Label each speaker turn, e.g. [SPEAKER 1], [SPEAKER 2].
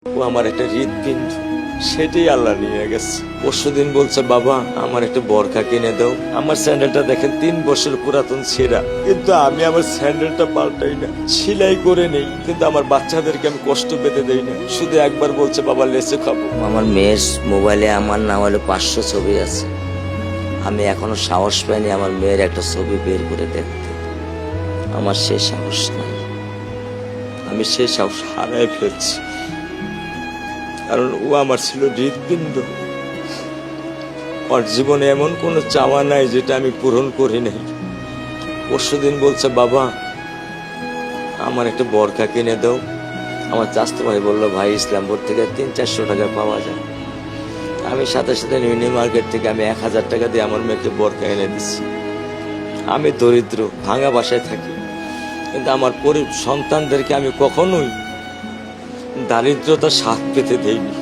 [SPEAKER 1] ও আমার একটা হৃদপিণ্ড, সেটাই আল্লাহ নিয়ে গেছে। পরশুদিন বলছে, বাবা আমার একটা বরখা কিনে দাও। আমার স্যান্ডেলটা দেখেন 3 বছর পুরাতন ছেঁড়া, কিন্তু আমি আমার স্যান্ডেলটা পাল্টাই না, সেলাই করে নেই, কিন্তু আমার বাচ্চাদেরকে আমি কষ্ট পেতে দেই না। শুধু একবার বলছে, বাবা লেচে খাবো।
[SPEAKER 2] আমার মেয়ের মোবাইলে আমার না হলে 500 ছবি আছে। আমি এখনো সাহস পাইনি আমার মেয়ের একটা ছবি বের করে দেখতে। আমার সে সাহস নাই।
[SPEAKER 1] আমি সে সাহস হারাই ফেলছি, কারণ ও আমার ছিল হৃদপিণ্ড। ওর জীবনে এমন কোনো চাওয়া নাই যেটা আমি পূরণ করি নাই। পরশুদিন বলছে, বাবা আমার একটা বরখা কিনে দাও। আমার চাচতো ভাই বললো, ভাই ইসলামপুর থেকে 300-400 টাকা পাওয়া যায়। আমি সাথে সাথে মিনি মার্কেট থেকে আমি 1000 টাকা দিয়ে আমার মেয়েকে বরখা এনে দিচ্ছি। আমি দরিদ্র, ভাঙা বাসায় থাকি, কিন্তু আমার সন্তানদেরকে আমি কখনোই দারিদ্রতার স্বাদ পেতে দেইনি।